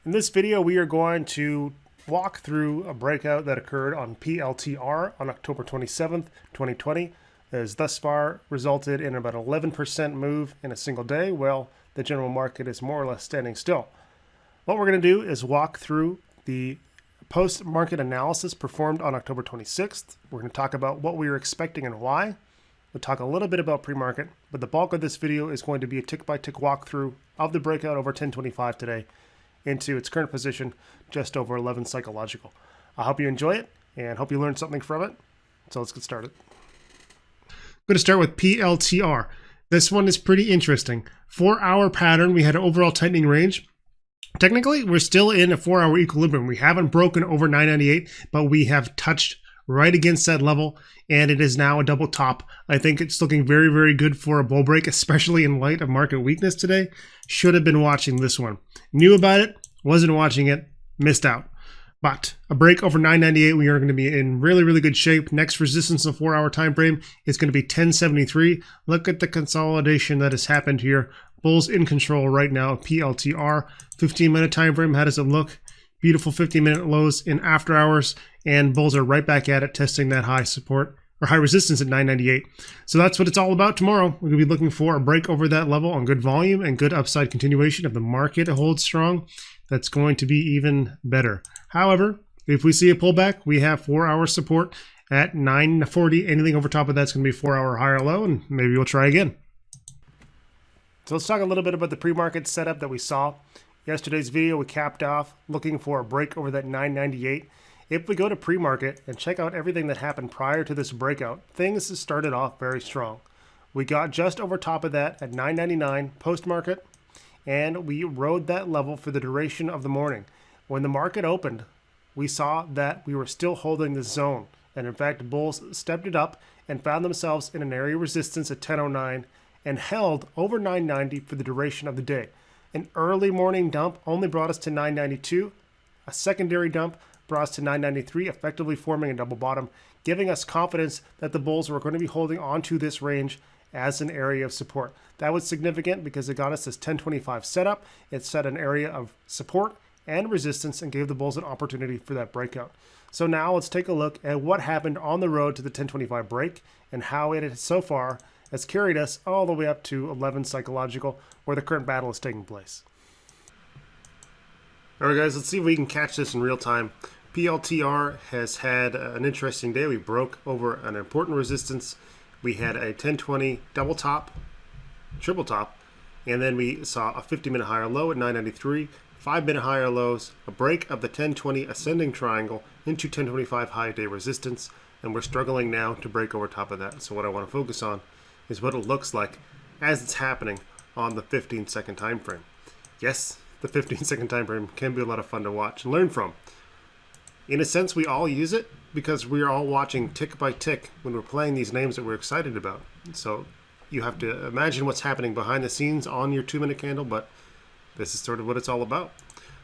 In this video, we are going to walk through a breakout that occurred on PLTR on October 27th, 2020. It has thus far resulted in about 11% move in a single day, while the general market is more or less standing still. What we're going to do is walk through the post-market analysis performed on October 26th. We're going to talk about what we were expecting and why. We'll talk a little bit about pre-market, but the bulk of this video is going to be a tick-by-tick walkthrough of the breakout over 1025 today into its current position, just over 11 psychological. I hope you enjoy it and hope you learned something from it. So let's get started. I'm going to start with PLTR. This one is pretty interesting. 4-hour pattern, we had an overall tightening range. Technically, we're still in a 4-hour equilibrium. We haven't broken over 998, but we have touched right against that level, and it is now a double top. I think it's looking very, very good for a bull break, especially in light of market weakness today. Should have been watching this one. Knew about it, wasn't watching it, missed out. But a break over 998, we are going to be in really, really good shape. Next resistance in the 4-hour time frame is going to be 1073. Look at the consolidation that has happened here. Bulls in control right now. PLTR 15-minute time frame. How does it look? Beautiful 15-minute lows in after hours, and bulls are right back at it, testing that high support or high resistance at 998. So that's what it's all about tomorrow. We're going to be looking for a break over that level on good volume and good upside continuation. If the market holds strong, that's going to be even better. However, if we see a pullback, we have 4-hour support at 940. Anything over top of that's going to be 4-hour higher low, and maybe we'll try again. So let's talk a little bit about the pre-market setup that we saw. Yesterday's video, we capped off looking for a break over that 998. If we go to pre-market and check out everything that happened prior to this breakout, things started off very strong. We got just over top of that at 999 post-market, and we rode that level for the duration of the morning. When the market opened, we saw that we were still holding this zone. And in fact, bulls stepped it up and found themselves in an area of resistance at 1009 and held over 990 for the duration of the day. An early morning dump only brought us to 992. A secondary dump brought us to 993, effectively forming a double bottom, giving us confidence that the bulls were going to be holding onto this range as an area of support. That was significant because it got us this 1025 setup. It set an area of support and resistance and gave the bulls an opportunity for that breakout. So now let's take a look at what happened on the road to the 1025 break and how it has so far has carried us all the way up to 11 psychological, where the current battle is taking place. All right, guys, let's see if we can catch this in real time. PLTR has had an interesting day. We broke over an important resistance. We had a 1020 double top, triple top, and then we saw a 50-minute higher low at 993, 5-minute higher lows, a break of the 1020 ascending triangle into 1025 high day resistance, and we're struggling now to break over top of that. So what I want to focus on is what it looks like as it's happening on the 15-second time frame. Yes, the 15-second time frame can be a lot of fun to watch and learn from. In a sense, we all use it because we're all watching tick by tick when we're playing these names that we're excited about. So you have to imagine what's happening behind the scenes on your 2-minute candle, but this is sort of what it's all about.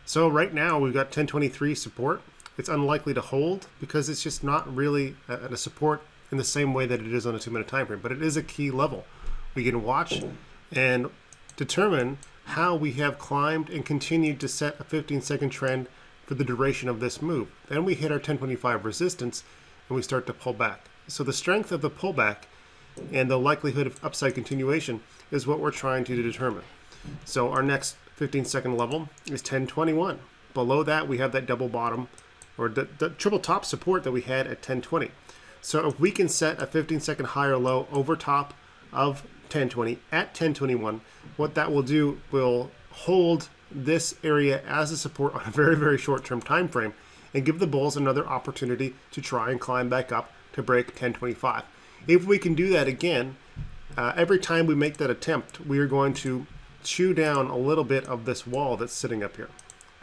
So right now we've got 1023 support. It's unlikely to hold because it's just not really at a support in the same way that it is on a 2-minute time frame, but it is a key level. We can watch and determine how we have climbed and continued to set a 15-second trend for the duration of this move. Then we hit our 1025 resistance and we start to pull back. So the strength of the pullback and the likelihood of upside continuation is what we're trying to determine. So our next 15-second level is 1021. Below that, we have that double bottom or the triple top support that we had at 1020. So if we can set a 15-second higher low over top of 1020 at 1021, what that will do will hold this area as a support on a very, very short-term time frame and give the bulls another opportunity to try and climb back up to break 1025. If we can do that again, every time we make that attempt, we are going to chew down a little bit of this wall that's sitting up here.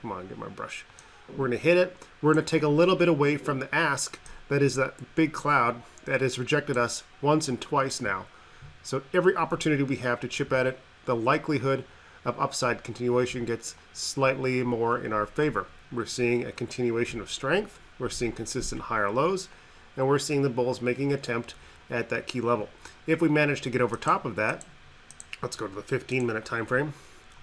Come on, get my brush. We're going to hit it. We're going to take a little bit away from the ask. That is that big cloud that has rejected us once and twice now. So every opportunity we have to chip at it, the likelihood of upside continuation gets slightly more in our favor. We're seeing a continuation of strength. We're seeing consistent higher lows, and we're seeing the bulls making an attempt at that key level. If we manage to get over top of that, let's go to the 15-minute time frame.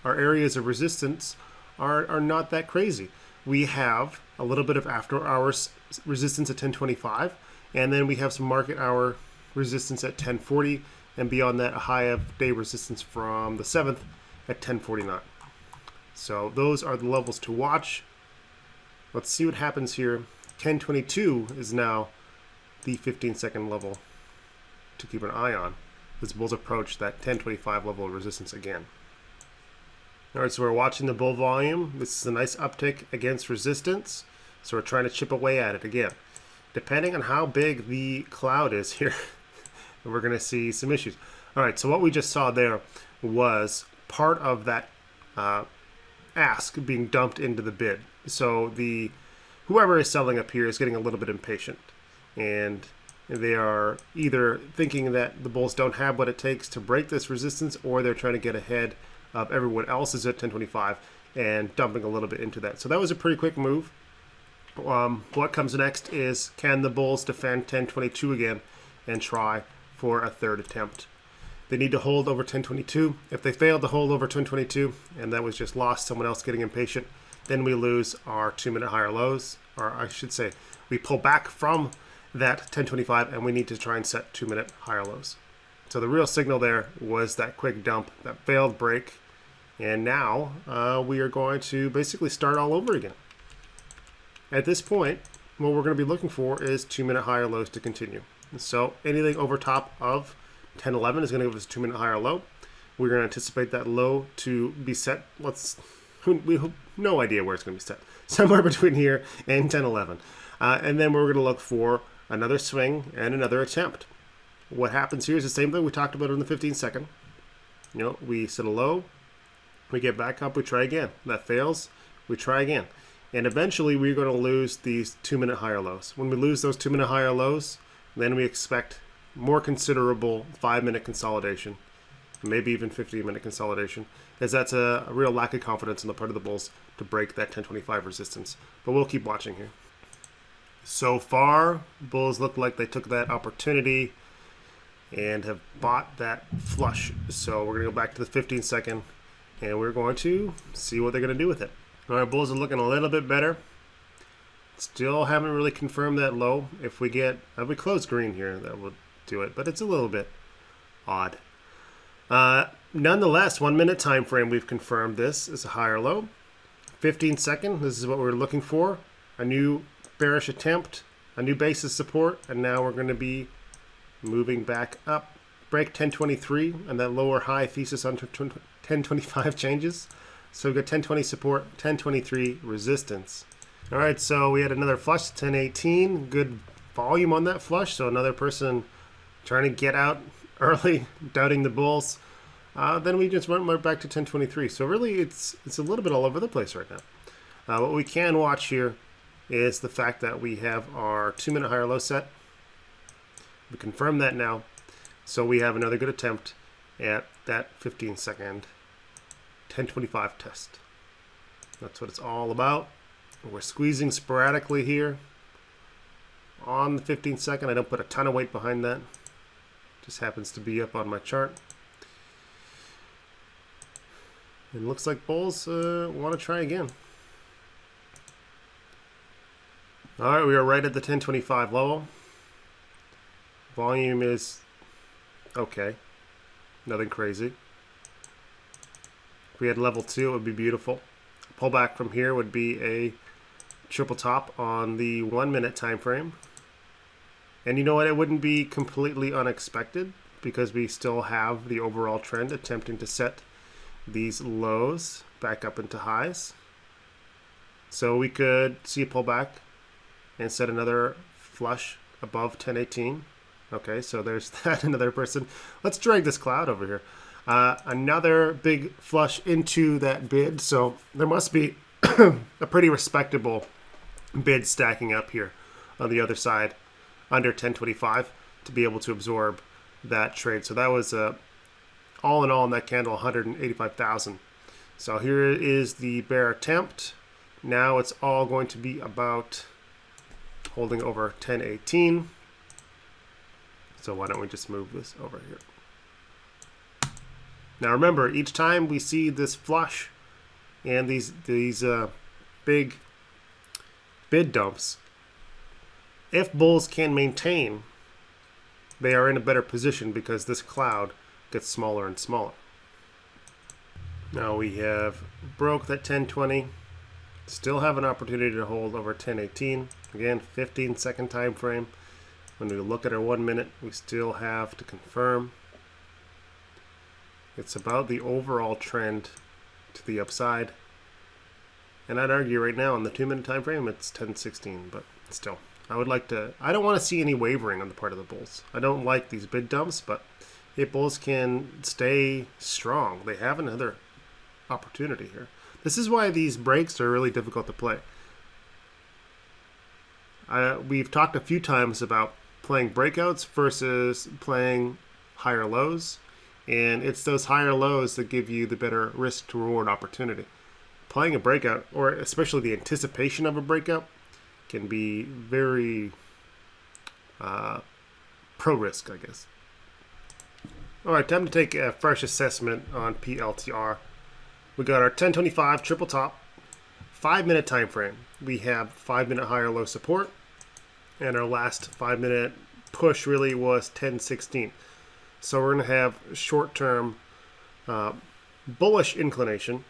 Our areas of resistance are not that crazy. We have a little bit of after hours resistance at 1025, and then we have some market hour resistance at 1040, and beyond that, a high of day resistance from the 7th at 1049. So those are the levels to watch. Let's see what happens here. 1022 is now the 15-second level to keep an eye on as bulls approach that 1025 level of resistance again. All right, so we're watching the bull volume. This is a nice uptick against resistance. So we're trying to chip away at it again. Depending on how big the cloud is here, we're going to see some issues. All right, so what we just saw there was part of that ask being dumped into the bid. So whoever is selling up here is getting a little bit impatient, and they are either thinking that the bulls don't have what it takes to break this resistance, or they're trying to get ahead of everyone else is at 1025 and dumping a little bit into that. So that was a pretty quick move. What comes next is, can the bulls defend 1022 again and try for a third attempt? They need to hold over 1022. If they fail to hold over 1022 and that was just lost, someone else getting impatient, then we lose our 2-minute higher lows, or I should say we pull back from that 1025 and we need to try and set 2-minute higher lows. So the real signal there was that quick dump, that failed break, and now we are going to basically start all over again. At this point, what we're going to be looking for is 2-minute higher lows to continue. So anything over top of 1011 is going to give us a 2-minute higher low. We're going to anticipate that low to be set. We have no idea where it's going to be set. Somewhere between here and 1011. And then we're going to look for another swing and another attempt. What happens here is the same thing we talked about in the 15-second. We set a low, we get back up, we try again. That fails, we try again. And eventually we're going to lose these 2-minute higher lows. When we lose those 2-minute higher lows, then we expect more considerable 5-minute consolidation, maybe even 15-minute consolidation, as that's a real lack of confidence on the part of the bulls to break that 1025 resistance. But we'll keep watching here. So far, bulls look like they took that opportunity and have bought that flush. So we're going to go back to the 15-second, and we're going to see what they're going to do with it. All right, bulls are looking a little bit better. Still haven't really confirmed that low. If we close green here, that will do it, but it's a little bit odd. Nonetheless, 1-minute time frame, we've confirmed this is a higher low. 15-second, this is what we're looking for. A new bearish attempt, a new basis support, and now we're going to be moving back up. Break 1023, and that lower high thesis on 1025 changes. So we've got 1020 support, 1023 resistance. All right, so we had another flush, 1018. Good volume on that flush. So another person trying to get out early, doubting the bulls. Then we just went right back to 1023. So really, it's a little bit all over the place right now. What we can watch here is the fact that we have our 2-minute higher low set. We confirm that now. So we have another good attempt at that 15-second 1025 test. That's what it's all about. We're squeezing sporadically here on the 15-second. I don't put a ton of weight behind that. Just happens to be up on my chart. And it looks like bulls want to try again. All right, we are right at the 1025 level. Volume is okay. Nothing crazy. If we had level 2, it would be beautiful. A pullback from here would be a triple top on the 1-minute time frame. And you know what? It wouldn't be completely unexpected because we still have the overall trend attempting to set these lows back up into highs. So we could see a pullback and set another flush above 1018. Okay, so there's that, another person. Let's drag this cloud over here. Another big flush into that bid. So there must be a pretty respectable bid stacking up here on the other side under 1025 to be able to absorb that trade. So that was all in all in that candle 185,000. So here is the bear attempt. Now it's all going to be about holding over 1018. So why don't we just move this over here? Now remember, each time we see this flush and these big bid dumps, if bulls can maintain, they are in a better position because this cloud gets smaller and smaller. Now we have broke that 1020, still have an opportunity to hold over 1018. Again, 15-second time frame. When we look at our 1 minute, we still have to confirm. It's about the overall trend to the upside. And I'd argue right now on the 2 minute time frame, it's 1016, but still. I don't want to see any wavering on the part of the bulls. I don't like these bid dumps, but if bulls can stay strong, they have another opportunity here. This is why these breaks are really difficult to play. We've talked a few times about playing breakouts versus playing higher lows, and it's those higher lows that give you the better risk to reward opportunity. Playing a breakout, or especially the anticipation of a breakout, can be very pro-risk, I guess. All right, time to take a fresh assessment on PLTR. We got our 1025 triple top, 5 minute time frame. We have 5 minute higher low support, and our last 5 minute push really was 1016. So we're going to have short-term bullish inclination.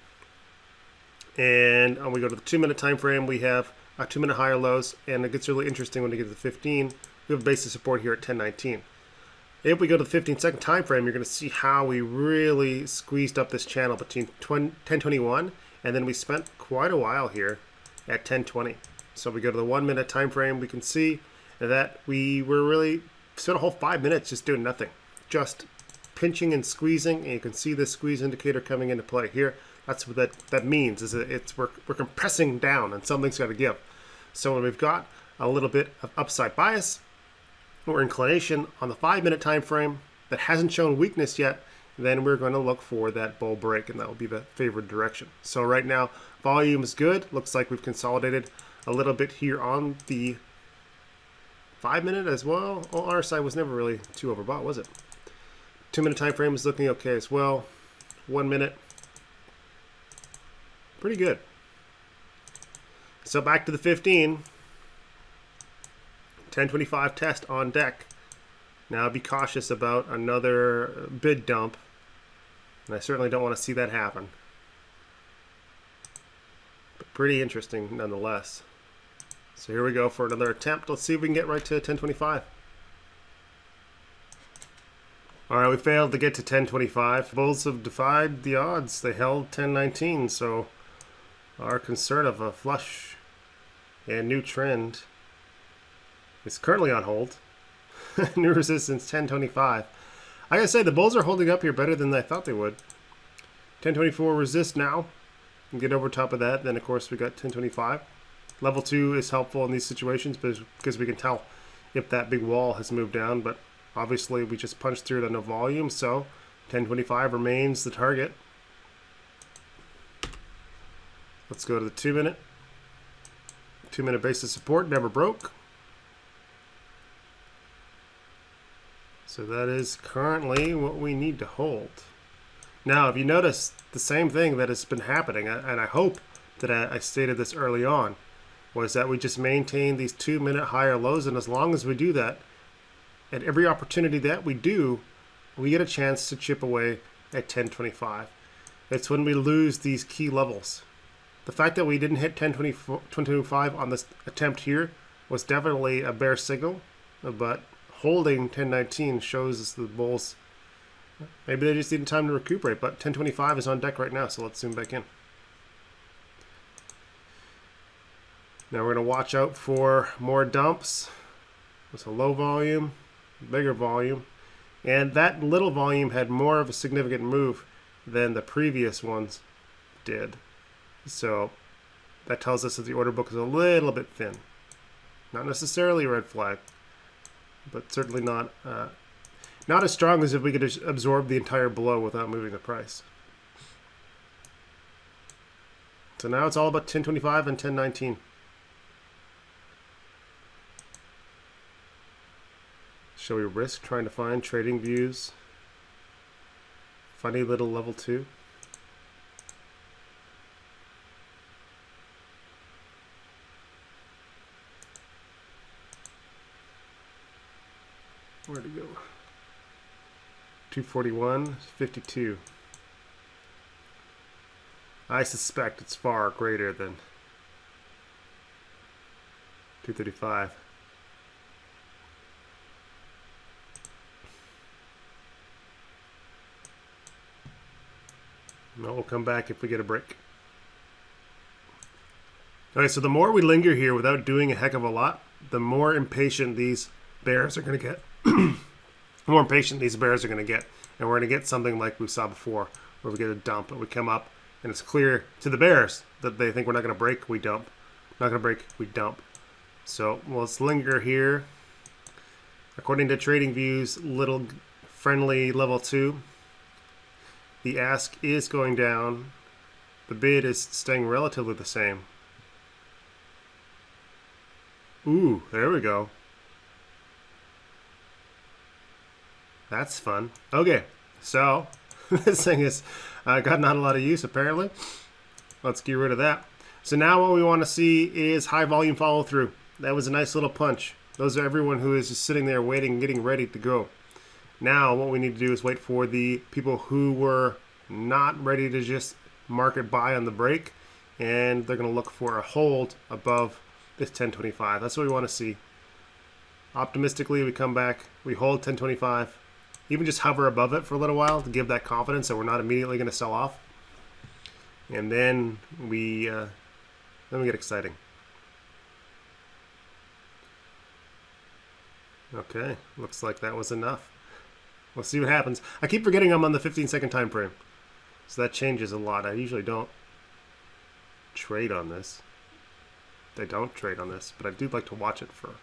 And when we go to the 2 minute time frame, we have 2 minute higher lows, and it gets really interesting when we get to the 15. We have basic support here at 1019. If we go to the 15-second time frame, you're going to see how we really squeezed up this channel between 1021, and then we spent quite a while here at 1020. So we go to the 1 minute time frame, we can see that we were really spent a whole 5 minutes just doing nothing, just pinching and squeezing, and you can see the squeeze indicator coming into play here. That's what that means, is that we're compressing down and something's got to give. So when we've got a little bit of upside bias or inclination on the 5 minute time frame that hasn't shown weakness yet, then we're going to look for that bull break, and that will be the favored direction. So right now, volume is good. Looks like we've consolidated a little bit here on the 5 minute as well. Oh, RSI was never really too overbought, was it? 2 minute time frame is looking okay as well. 1 minute. Pretty good. So back to the 15. 1025 test on deck. Now be cautious about another bid dump. And I certainly don't want to see that happen. But pretty interesting nonetheless. So here we go for another attempt. Let's see if we can get right to 1025. Alright, we failed to get to 1025. Bulls have defied the odds. They held 1019, so our concern of a flush and new trend is currently on hold. New resistance 1025. I gotta say, the bulls are holding up here better than I thought they would. 1024 resist now. And get over top of that. Then of course we got 1025. Level 2 is helpful in these situations because we can tell if that big wall has moved down, but obviously we just punched through it on no volume, so 1025 remains the target. Let's go to the 2 minute. 2 minute basis support never broke. So that is currently what we need to hold. Now, if you notice the same thing that has been happening, and I hope that I stated this early on, was that we just maintain these 2 minute higher lows, and as long as we do that, at every opportunity that we do, we get a chance to chip away at 1025. It's when we lose these key levels. The fact that we didn't hit 1025 on this attempt here was definitely a bear signal, but holding 1019 shows us the bulls. Maybe they just needed time to recuperate, but 1025 is on deck right now, so let's zoom back in. Now we're going to watch out for more dumps. It's a low volume, bigger volume, and that little volume had more of a significant move than the previous ones did. So that tells us that the order book is a little bit thin. Not necessarily a red flag, but certainly not as strong as if we could absorb the entire blow without moving the price. So now it's all about 1025 and 1019. Shall we risk trying to find trading views? Funny little level 2. Where'd it go? 241.52. I suspect it's far greater than 235. No, we'll come back if we get a break. Alright, so the more we linger here without doing a heck of a lot, the more impatient these bears are going to get. The more impatient these bears are going to get. And we're going to get something like we saw before, where we get a dump and we come up and it's clear to the bears that they think we're not going to break, we dump. Not going to break, we dump. So let's linger here. According to TradingView's little friendly level 2, the ask is going down. The bid is staying relatively the same. Ooh, there we go. That's fun. Okay, so this thing is got not a lot of use apparently. Let's get rid of that. So now what we want to see is high volume follow through. That was a nice little punch. Those are everyone who is just sitting there waiting, getting ready to go. Now what we need to do is wait for the people who were not ready to just market buy on the break, and they're going to look for a hold above this 1025. That's what we want to see. Optimistically, we come back, we hold 1025, even just hover above it for a little while to give that confidence that we're not immediately going to sell off, and then we get exciting. Okay, looks like that was enough. We'll see what happens. I keep forgetting I'm on the 15-second time frame, so that changes a lot. I usually don't trade on this. I don't trade on this, but I do like to watch it for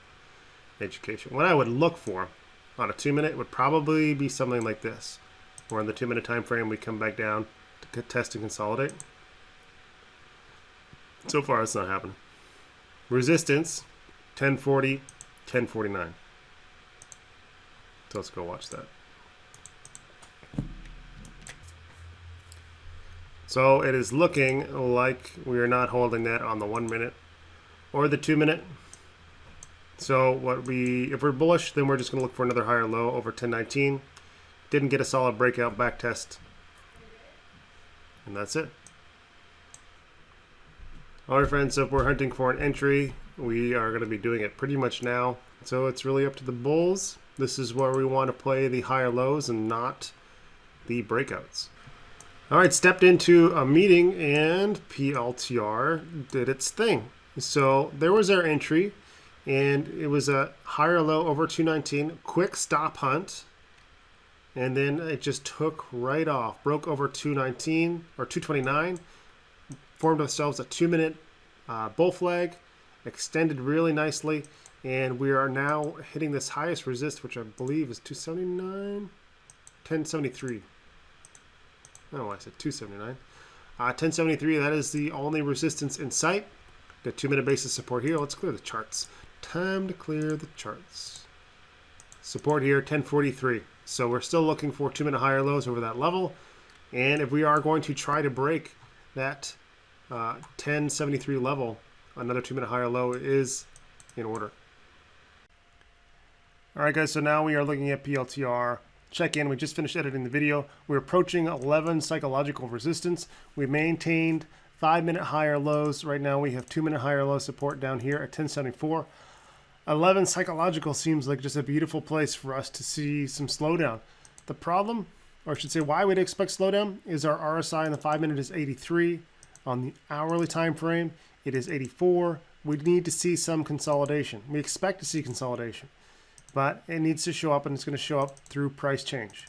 education. What I would look for on a 2-minute would probably be something like this, where in the 2-minute time frame we come back down to test and consolidate. So far, it's not happening. Resistance, 1040, 1049. So let's go watch that. So it is looking like we are not holding that on the 1-minute or the 2-minute. So if we're bullish, then we're just going to look for another higher low over 1019. Didn't get a solid breakout back test. And that's it. All right, friends, so if we're hunting for an entry, we are going to be doing it pretty much now. So it's really up to the bulls. This is where we want to play the higher lows and not the breakouts. All right, stepped into a meeting and PLTR did its thing. So there was our entry, and it was a higher low over 219, quick stop hunt, and then it just took right off, broke over 219 or 229, formed ourselves a 2-minute bull flag, extended really nicely, and we are now hitting this highest resist, which I believe is 279, 1073. Oh, I said 279. 1073, that is the only resistance in sight. The 2-minute basis support here. Let's clear the charts. Time to clear the charts. Support here, 1043. So we're still looking for 2-minute higher lows over that level. And if we are going to try to break that 1073 level, another 2-minute higher low is in order. All right, guys, so now we are looking at PLTR. Check in. We just finished editing the video. We're approaching 11 psychological resistance. We maintained 5-minute higher lows. Right now we have 2-minute higher low support down here at 1074. 11 psychological seems like just a beautiful place for us to see some slowdown. The problem, or I should say why we'd expect slowdown, is our RSI in the 5-minute is 83. On the hourly time frame, it is 84. We need to see some consolidation. We expect to see consolidation, but it needs to show up, and it's going to show up through price change.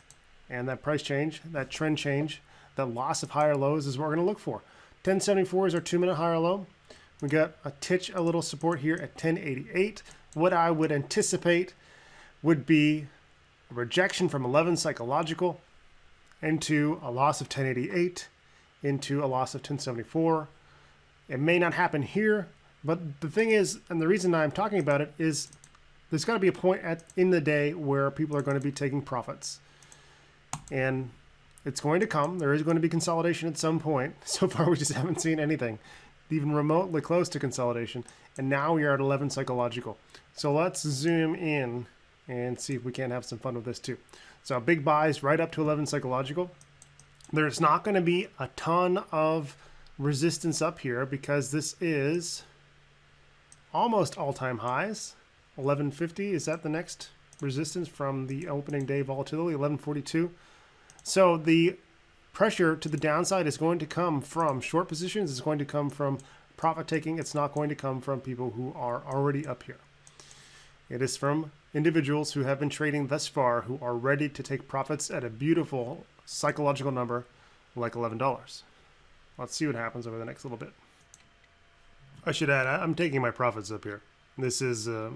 And that price change, that trend change, that loss of higher lows is what we're going to look for. 1074 is our 2-minute higher low. We got a little support here at 1088. What I would anticipate would be a rejection from 11 psychological into a loss of 1088 into a loss of 1074. It may not happen here, but the thing is, and the reason I'm talking about it is there's got to be a point in the day where people are going to be taking profits. And it's going to come. There is going to be consolidation at some point. So far, we just haven't seen anything even remotely close to consolidation. And now we are at 11 psychological. So let's zoom in and see if we can't have some fun with this too. So big buys right up to 11 psychological. There's not going to be a ton of resistance up here because this is almost all-time highs. 1150, is that the next resistance from the opening day volatility? 1142. So the pressure to the downside is going to come from short positions. It's going to come from profit taking. It's not going to come from people who are already up here. It is from individuals who have been trading thus far who are ready to take profits at a beautiful psychological number like $11. Let's see what happens over the next little bit. I should add, I'm taking my profits up here. This is a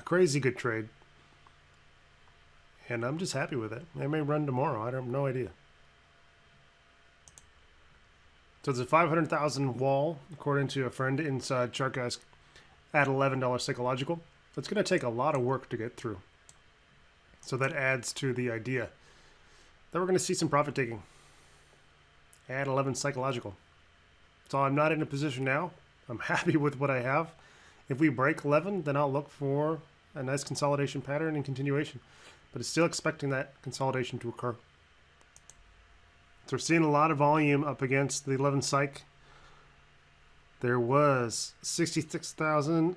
crazy good trade, and I'm just happy with it. It may run tomorrow. I have no idea. So it's a 500,000 wall, according to a friend inside ChartGuys, at $11 psychological. It's going to take a lot of work to get through. So that adds to the idea that we're going to see some profit taking at 11 psychological. So I'm not in a position now. I'm happy with what I have. If we break 11, then I'll look for a nice consolidation pattern and continuation. But it's still expecting that consolidation to occur. So we're seeing a lot of volume up against the 11 psych. There was 66,000.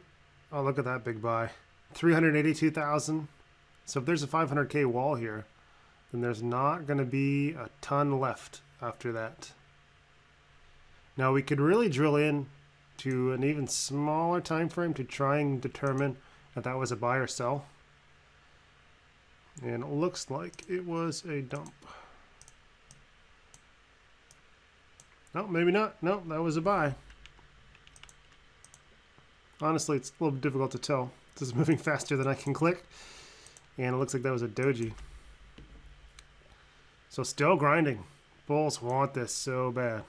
Oh, look at that big buy. 382,000. So if there's a 500K wall here, then there's not going to be a ton left after that. Now we could really drill in to an even smaller time frame to try and determine if that was a buy or sell. And it looks like it was a dump. No, maybe not. No, that was a buy. Honestly, it's a little difficult to tell. This is moving faster than I can click. And it looks like that was a doji. So still grinding. Bulls want this so bad.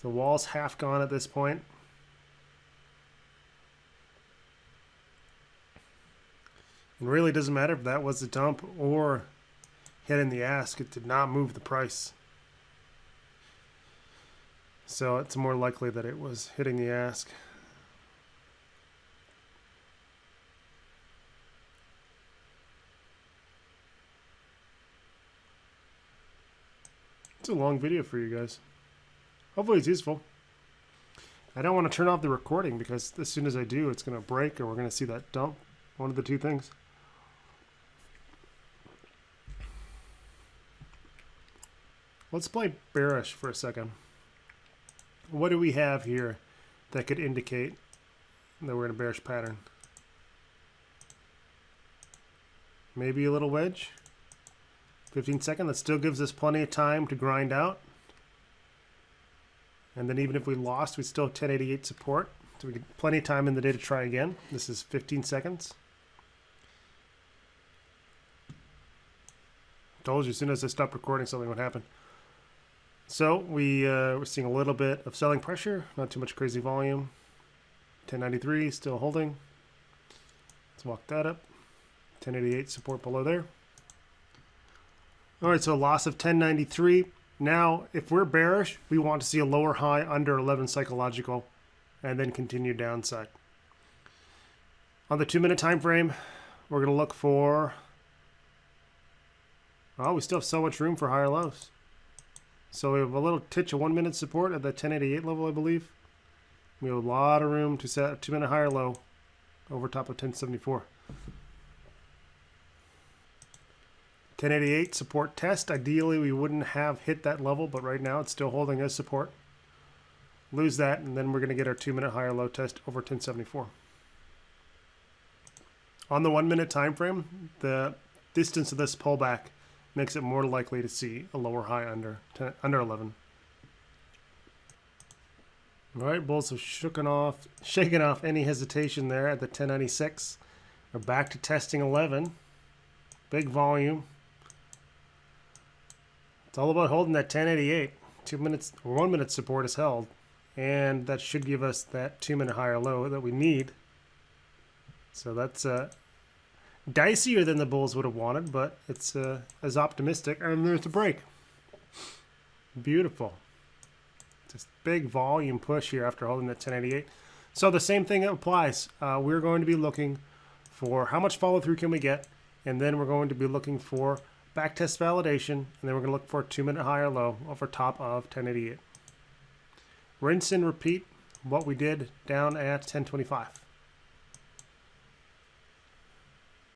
The wall's half gone at this point. It really doesn't matter if that was a dump or hitting the ask. It did not move the price. So it's more likely that it was hitting the ask. It's a long video for you guys. Hopefully it's useful. I don't want to turn off the recording because as soon as I do, it's going to break or we're going to see that dump. One of the two things. Let's play bearish for a second. What do we have here that could indicate that we're in a bearish pattern? Maybe a little wedge. 15 seconds. That still gives us plenty of time to grind out. And then even if we lost, we still have 1088 support. So we get plenty of time in the day to try again. This is 15 seconds. Told you as soon as I stopped recording something would happen. So we're seeing a little bit of selling pressure, not too much crazy volume. 1093 still holding. Let's walk that up. 1088 support below there. All right, so a loss of 1093. Now, if we're bearish, we want to see a lower high under 11 psychological and then continue downside. On the 2-minute time frame, we're going to look for... Oh, we still have so much room for higher lows. So we have a little titch of 1-minute support at the 1088 level, I believe. We have a lot of room to set a 2-minute higher low over top of 1074. 1088 support test. Ideally, we wouldn't have hit that level, but right now it's still holding as support. Lose that, and then we're going to get our 2-minute higher low test over 1074. On the 1-minute time frame, the distance of this pullback makes it more likely to see a lower high under 11. All right, bulls have shaken off any hesitation there at the 1096. We're back to testing 11. Big volume. It's all about holding that 1088. 2 minutes or 1 minute support is held, and that should give us that 2-minute higher low that we need. So that's dicier than the bulls would have wanted, but it's as optimistic. And there's a break. Beautiful. Just big volume push here after holding that 1088. So the same thing applies. We're going to be looking for how much follow through can we get, and then we're going to be looking for backtest validation, and then we're going to look for a 2-minute high or low over top of 1088. Rinse and repeat what we did down at 1025.